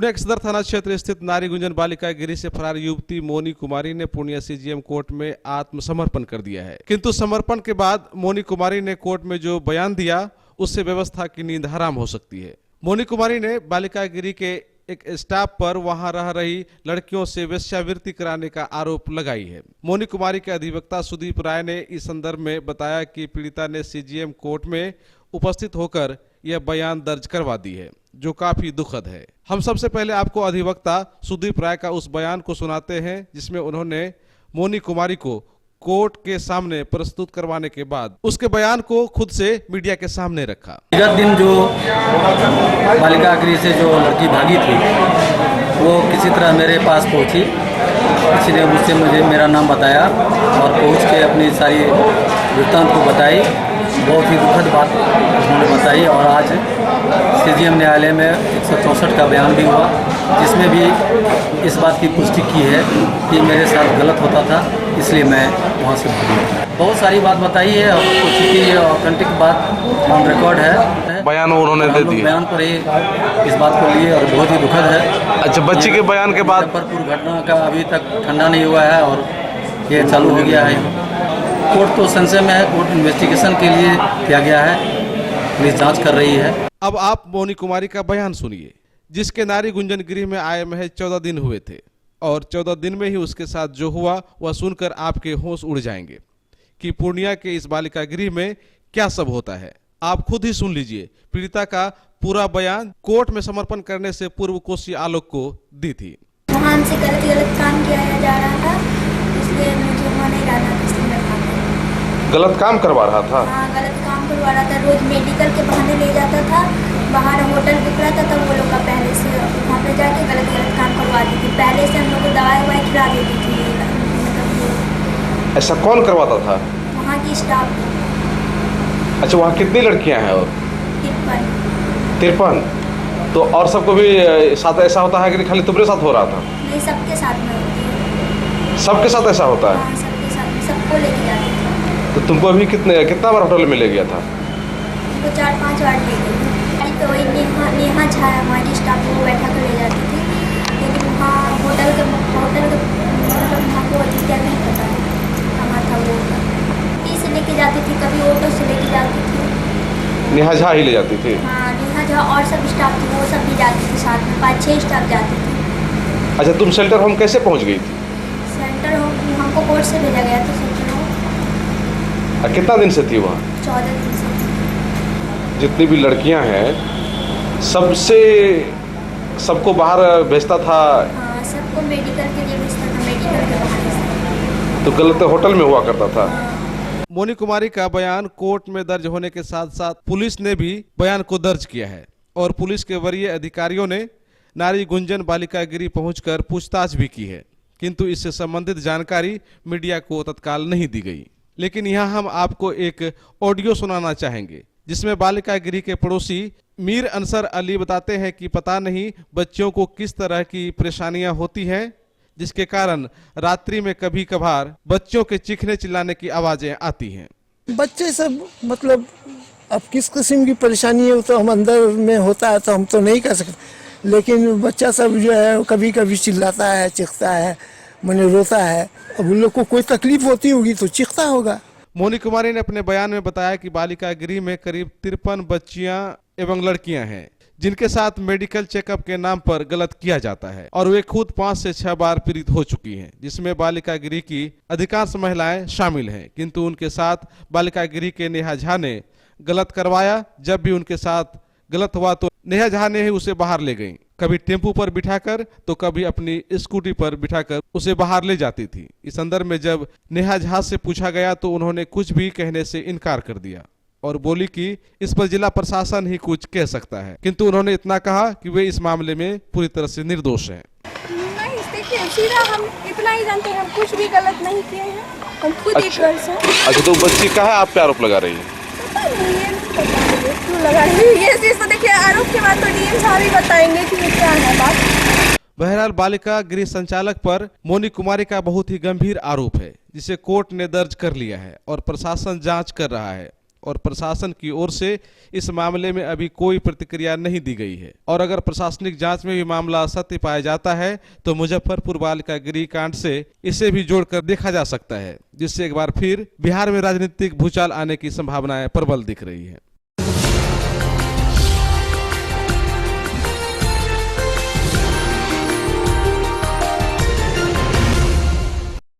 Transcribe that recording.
पूर्णिया के सदर थाना क्षेत्र स्थित नारी गुंजन बालिका गृह से फरार युवती मोनी कुमारी ने पूर्णिया सीजीएम कोर्ट में आत्मसमर्पण कर दिया है। किंतु समर्पण के बाद मोनी कुमारी ने कोर्ट में जो बयान दिया उससे व्यवस्था की नींद हराम हो सकती है। मोनी कुमारी ने बालिका गृह के एक स्टाफ पर वहां रह रही लड़कियों से वेश्यावृत्ति कराने का आरोप लगाई है। मोनी कुमारी के अधिवक्ता सुदीप राय ने इस संदर्भ में बताया कि पीड़िता ने सीजीएम कोर्ट में उपस्थित होकर यह बयान दर्ज करवा दी है, जो काफी दुखद है। हम सबसे पहले आपको अधिवक्ता सुदीप राय का उस बयान को सुनाते हैं जिसमें उन्होंने मोनी कुमारी को कोर्ट के सामने प्रस्तुत करवाने के बाद उसके बयान को खुद से मीडिया के सामने रखा। विगत दिन जो बालिका गृह से जो लड़की भागी थी वो किसी तरह मेरे पास पहुंची, किसी ने मुझसे मेरा नाम बताया और पहुंच के अपनी सारी वृत्तांत को बताई। बहुत ही दुखद बात उन्होंने बताई और आज सीजीएम न्यायालय में 164 का बयान भी हुआ, जिसमें भी इस बात की पुष्टि की है कि मेरे साथ गलत होता था, इसलिए मैं वहाँ से भागी। बहुत सारी बात बताई है और चूँकि ऑथेंटिक बात ऑन रिकॉर्ड है, बयान उन्होंने दे दिया, बयान पर ही इस बात को लिए और बहुत ही दुखद है। अच्छा, बच्ची के बयान के बाद मुजफ्फरपुर घटना का अभी तक ठंडा नहीं हुआ है और ये चालू हो गया है। कोर्ट तो संशय में है, कोर्ट इन्वेस्टिगेशन के लिए किया गया है, पुलिस जांच कर रही है। अब आप मोनी कुमारी का बयान सुनिए, जिसके नारी गुंजन गृह में आए महज 14 दिन हुए थे और 14 दिन में ही उसके साथ जो हुआ वह सुनकर आपके होश उड़ जाएंगे कि पूर्णिया के इस बालिका गृह में क्या सब होता है। आप खुद ही सुन लीजिए पीड़िता का पूरा बयान कोर्ट में समर्पण करने से पूर्व कोसी आलोक को दी थी। वहाँ हमसे गलत काम किया जा रहा था, इसलिए मुझे वहाँ नहीं रहना था। गलत काम करवा रहा था? हाँ, गलत काम करवा रहा था। रोज मेडिकल के बहाने ले जाता था, बाहर होटल बुक रहा था, तब वो लोग का पहले से वहाँ पे जाके गलत काम करवा दी थी। पहले से हम लोग को दवाई खिला देती थी। ऐसा कौन करवाता था? वहाँ की स्टाफ। अच्छा, वहाँ कितनी लड़कियाँ हैं? और 53। तो और सबको भी साथ ऐसा होता है कि खाली तुम्हारे साथ हो रहा था? नहीं, सबके साथ में होती है। सबके साथ ऐसा होता है? हाँ, सबके साथ में, सबको लेके जाती थी। तो तुमको अभी कितना बार होटल में ले गया था? तो 4-5 बार ले गई। तो वही नेहा झा हमारी स्टाफ को बैठा कर ले जाती थी, लेकिन वहाँ होटल के हमको डिटेल नहीं पता कहाँ था। वो से लेके जाती थी, कभी ऑटो से लेके जाती थी। नेहा झा ही ले जाती थी? हाँ, नेहा झा और सब स्टाफ थी, वो सब भी जाती थी साथ में, 5-6 स्टाफ जाती थी। अच्छा, तुम शेल्टर होम कैसे पहुँच गई थी? सेंटर होम हमको कोर्ट से भेजा गया था। सेंटर होम कितना दिन से थी वहाँ? 14 दिन से। जितनी भी लड़कियाँ हैं सबको बाहर भेजता था? हाँ, सबको मेडिकल के लिए भेजता था, मेडिकल के बहाने से। तो गलत होटल में हुआ करता था? हाँ। मोनी कुमारी का बयान कोर्ट में दर्ज होने के साथ साथ पुलिस ने भी बयान को दर्ज किया है और पुलिस के वरीय अधिकारियों ने नारी गुंजन बालिका गृह पहुंचकर पूछताछ भी की है, किंतु इससे संबंधित जानकारी मीडिया को तत्काल नहीं दी गई। लेकिन यहाँ हम आपको एक ऑडियो सुनाना चाहेंगे जिसमें बालिका गृह के पड़ोसी मीर अंसर अली बताते हैं कि पता नहीं बच्चियों को किस तरह की परेशानियां होती हैं, जिसके कारण रात्रि में कभी कभार बच्चों के चीखने चिल्लाने की आवाजें आती हैं। बच्चे सब मतलब अब किस किस्म की परेशानी है तो हम अंदर में होता है तो हम तो नहीं कर सकते, लेकिन बच्चा सब जो है कभी कभी चिल्लाता है, चीखता है, मैंने रोता है। अब उन लोग को कोई तकलीफ होती होगी तो चीखता होगा। मोनी कुमारी ने अपने बयान में बताया कि बालिका गृह में करीब 53 बच्चियां एवं लड़कियां हैं जिनके साथ मेडिकल चेकअप के नाम पर गलत किया जाता है और वे खुद 5 से 6 बार पीड़ित हो चुकी हैं, जिसमें बालिका गृह की अधिकांश महिलाएं शामिल हैं। किंतु उनके साथ बालिका गृह के नेहा झा ने गलत करवाया। जब भी उनके साथ गलत हुआ तो नेहा झा ने ही उसे बाहर ले गई, कभी टेम्पू पर बिठाकर तो कभी अपनी स्कूटी पर बिठाकर उसे बाहर ले जाती थी। इस संदर्भ में जब नेहा झा से पूछा गया तो उन्होंने कुछ भी कहने से इनकार कर दिया और बोली कि इस पर जिला प्रशासन ही कुछ कह सकता है, किंतु उन्होंने इतना कहा कि वे इस मामले में पूरी तरह से निर्दोष हैं। नहीं, देखिए सीधा हम इतना ही जानते हैं, हम कुछ भी गलत नहीं किए हैं, हम खुद एक घर से। अच्छा, तो बच्ची कहाँ आप पे आरोप लगा रही है? पता नहीं है क्यों लगा रही है ये चीज, तो देखिए आरोप के बाद तो डीएम साहब ही बताएंगे कि ये क्या है बात। बहरहाल बालिका गृह संचालक पर मोनी कुमारी का बहुत ही गंभीर आरोप है, जिसे कोर्ट ने दर्ज कर लिया है और प्रशासन जांच कर रहा है और प्रशासन की ओर से इस मामले में अभी कोई प्रतिक्रिया नहीं दी गई है। और अगर प्रशासनिक जांच में भी मामला सत्य पाया जाता है तो मुजफ्फरपुर बालिका गृह कांड से इसे भी जोड़कर देखा जा सकता है, जिससे एक बार फिर बिहार में राजनीतिक भूचाल आने की संभावनाएं प्रबल दिख रही है।